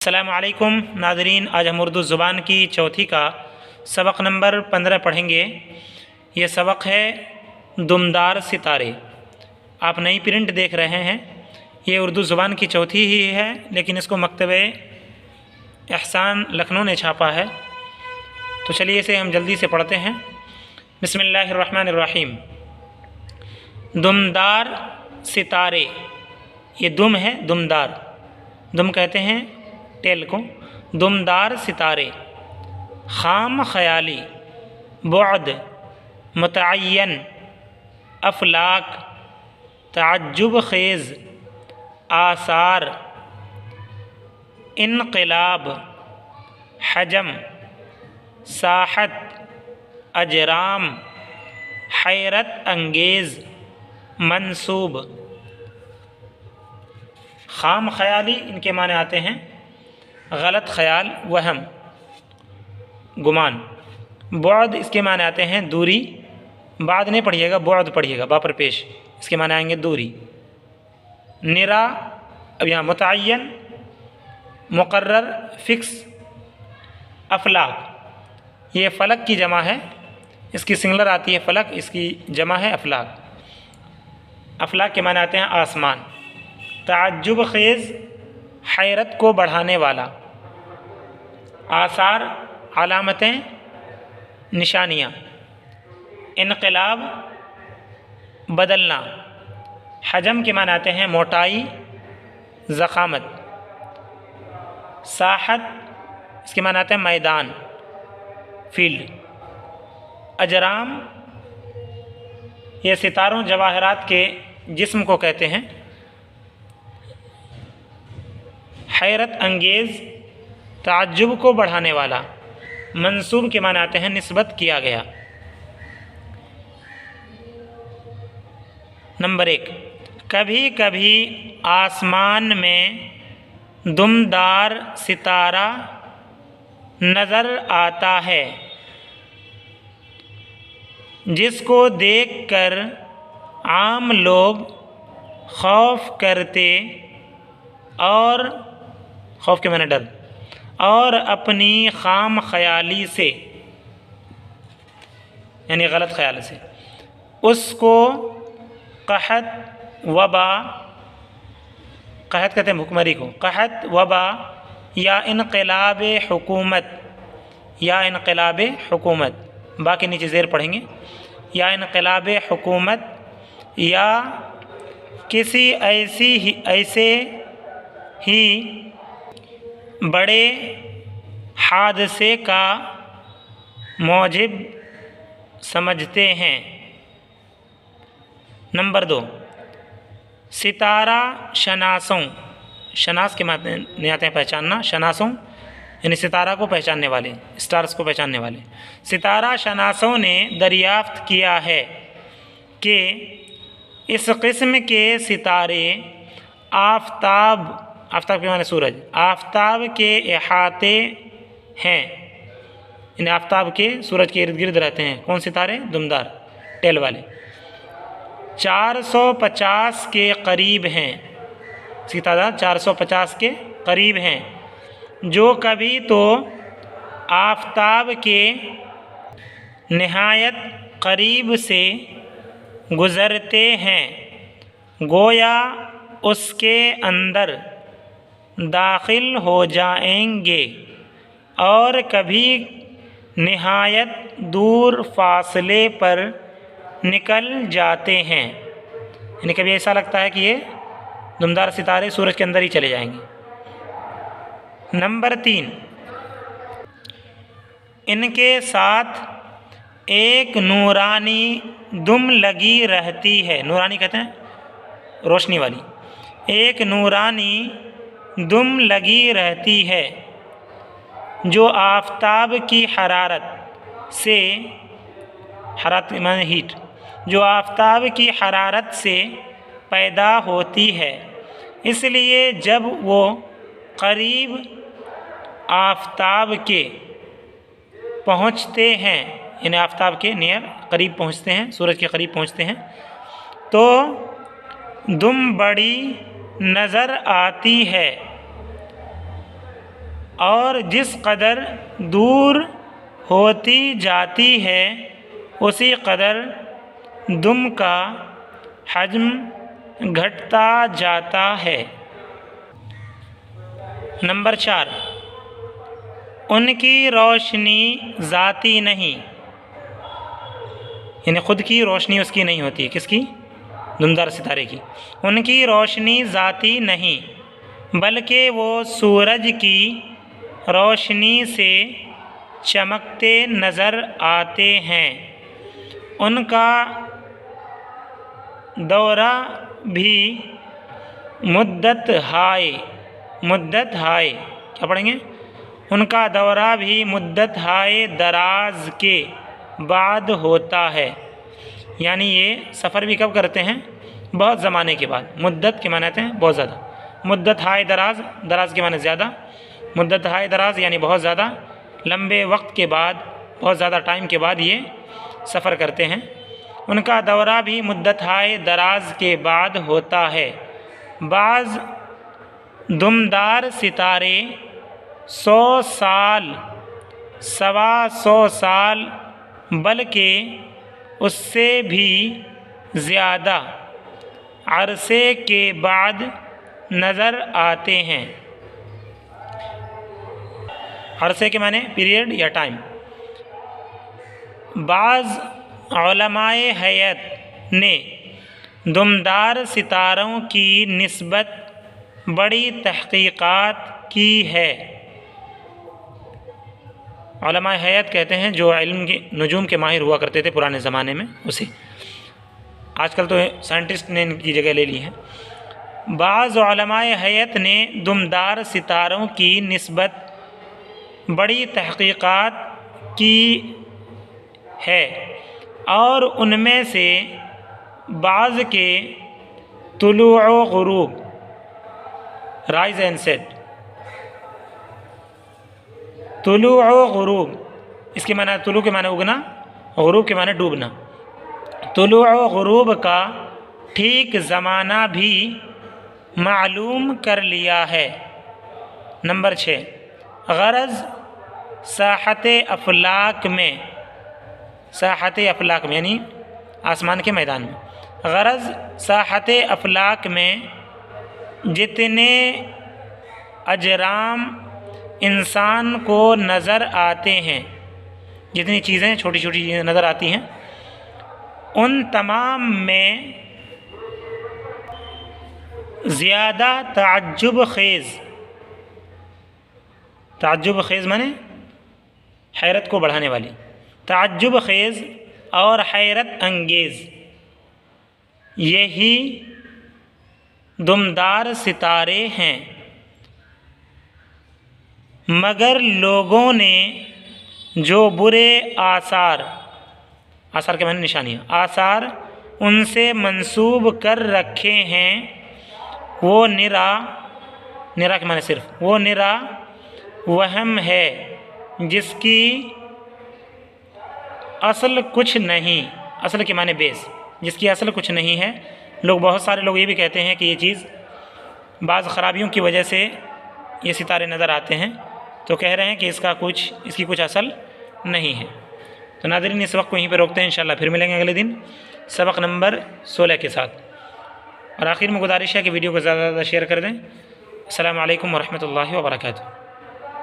अस्सलामु अलैकुम नाज़रीन, आज हम उर्दू ज़ुबान की चौथी का सबक नंबर 15 पढ़ेंगे। ये सबक है दुमदार सितारे। आप नई प्रिंट देख रहे हैं। ये उर्दू ज़ुबान की चौथी ही है, लेकिन इसको मकतबे एहसान लखनऊ ने छापा है। तो चलिए इसे हम जल्दी से पढ़ते हैं। बिस्मिल्लाहिर्रहमानिर्रहीम। दुमदार सितारे। ये दुम है, दुमदार। दुम कहते हैं टेल को। दुमदार सितारे। खाम ख़याली, बुअद, मुतअय्यन, अफलाक, तअज्जुब ख़ेज़, आसार, इनक़िलाब, हजम, साहत, अजराम, हैरत अंगेज़, मंसूब। खाम ख़याली इनके माने आते हैं गलत ख़याल, वहम, गुमान। बुअद इसके माने आते हैं दूरी। बाद नहीं पढ़िएगा, बुअद पढ़िएगा, बा पर पेश। इसके माने आएंगे दूरी। निरा, अब यहाँ मुतअय्यन, मुकर्रर, फिक्स। अफलाक, ये फ़लक की जमा है। इसकी सिंगुलर आती है फ़लक, इसकी जमा है अफलाक। अफलाक के माने आते हैं आसमान। तअज्जुब ख़ेज़, हैरत को बढ़ाने वाला। आसार, अलामतें, निशानियाँ। इनक़िलाब, बदलना। हजम के माने आते हैं मोटाई, ज़ख़ामत। साहत, इसके माने आते हैं मैदान, फील्ड। अजराम, ये सितारों जवाहरात के जिस्म को कहते हैं। हैरत अंगेज़, ताज्जुब को बढ़ाने वाला। मंसूब के माने आते हैं निस्बत किया गया। नंबर 1, कभी कभी आसमान में दुमदार सितारा नज़र आता है, जिसको देखकर आम लोग खौफ करते और खौफ के माने डर, और अपनी खाम ख़याली से यानी गलत ख़याल से उसको क़हत, वबा, क़हत कहते हैं भुखमरी को, क़हत, वबा या इनक़िलाब हुकूमत, या इनक़िलाब हुकूमत, बाकी नीचे ज़ेर पढ़ेंगे, या इनक़िलाब हुकूमत, या किसी ऐसे ही बड़े हादसे का मौजिब समझते हैं। नंबर 2, सितारा शनासों। शनास के माने आते हैं पहचानना, शनासों यानी सितारा को पहचानने वाले, स्टार्स को पहचानने वाले। सितारा शनासों ने दरियाफ्त किया है कि इस किस्म के सितारे आफ़ताब के माने सूरज, आफ़ताब के इहाते हैं। इन आफ़ताब के सूरज के इर्द गिर्द रहते हैं। कौन सितारे? दुमदार, टेल वाले। 450 के करीब हैं। सितारा 450 के करीब हैं, जो कभी तो आफ़ताब के निहायत करीब से गुज़रते हैं, गोया उसके अंदर दाखिल हो जाएंगे, और कभी निहायत दूर फासले पर निकल जाते हैं। यानी कभी ऐसा लगता है कि ये दुमदार सितारे सूरज के अंदर ही चले जाएंगे। नंबर 3, इनके साथ एक नूरानी दुम लगी रहती है। नूरानी कहते हैं रोशनी वाली। एक नूरानी दुम लगी रहती है, जो आफ़ताब की हरारत से, हरारत माने हीट, जो आफ़ताब की हरारत से पैदा होती है। इसलिए जब वो करीब आफ़ताब के पहुँचते हैं, यानी आफ़ताब के नियर करीब पहुँचते हैं, सूरज के करीब पहुँचते हैं, तो दुम बड़ी नज़र आती है। اور جس قدر دور ہوتی جاتی ہے اسی قدر دم کا حجم گھٹتا جاتا ہے۔ نمبر 4، ان کی روشنی ذاتی نہیں، یعنی خود کی روشنی اس کی نہیں ہوتی، کس کی؟ دمدار ستارے کی۔ ان کی روشنی ذاتی نہیں بلکہ وہ سورج کی روشنی سے چمکتے نظر آتے ہیں۔ ان کا دورہ بھی مدت ہائے کیا پڑھیں گے؟ ان کا دورہ بھی مدت ہائے دراز کے بعد ہوتا ہے، یعنی یہ سفر بھی کب کرتے ہیں؟ بہت زمانے کے بعد۔ مدت کے معنی آتے ہیں بہت زیادہ، مدت ہائے دراز کے معنی زیادہ، مدت ہائے دراز یعنی بہت زیادہ لمبے وقت کے بعد، بہت زیادہ ٹائم کے بعد یہ سفر کرتے ہیں۔ ان کا دورہ بھی مدت ہائے دراز کے بعد ہوتا ہے۔ بعض دمدار ستارے 100 سال، 125 سال بلکہ اس سے بھی زیادہ عرصے کے بعد نظر آتے ہیں۔ عرصے کے معنی پیریڈ یا ٹائم۔ بعض علماء ہیئت نے دمدار ستاروں کی نسبت بڑی تحقیقات کی ہے۔ علماء ہیئت کہتے ہیں جو علم کے نجوم کے ماہر ہوا کرتے تھے پرانے زمانے میں، اسے آج کل تو سائنٹسٹ نے ان کی جگہ لے لی ہے۔ بعض علماء ہیئت نے دمدار ستاروں کی نسبت بڑی تحقیقات کی ہے اور ان میں سے بعض کے طلوع و غروب، رائز اینڈ سیٹ، طلوع و غروب، اس کے معنی طلوع کے معنی اگنا، غروب کے معنی ڈوبنا، طلوع و غروب کا ٹھیک زمانہ بھی معلوم کر لیا ہے۔ نمبر 6، غرض ساحت افلاک میں یعنی آسمان کے میدان میں، غرض ساحت افلاک میں جتنے اجرام انسان کو نظر آتے ہیں، جتنی چیزیں چھوٹی چھوٹی چیزیں نظر آتی ہیں، ان تمام میں زیادہ تعجب خیز معنی حیرت کو بڑھانے والی، تعجب خیز اور حیرت انگیز یہی دمدار ستارے ہیں۔ مگر لوگوں نے جو برے آثار کے معنی نشانیاں، آثار ان سے منسوب کر رکھے ہیں، وہ نرا کے معنی صرف، وہ نرا وہم ہے جس کی اصل کچھ نہیں، اصل کے معنی بیس، جس کی اصل کچھ نہیں ہے۔ بہت سارے لوگ یہ بھی کہتے ہیں کہ یہ چیز بعض خرابیوں کی وجہ سے یہ ستارے نظر آتے ہیں، تو کہہ رہے ہیں کہ اس کی کچھ اصل نہیں ہے۔ تو ناظرین اس وقت کو یہیں پہ روکتے ہیں، انشاءاللہ پھر ملیں گے اگلے دن سبق نمبر 16 کے ساتھ۔ اور آخر میں گزارش ہے کہ ویڈیو کو زیادہ سے زیادہ شیئر کر دیں۔ السلام علیکم ورحمۃ اللہ وبرکاتہ۔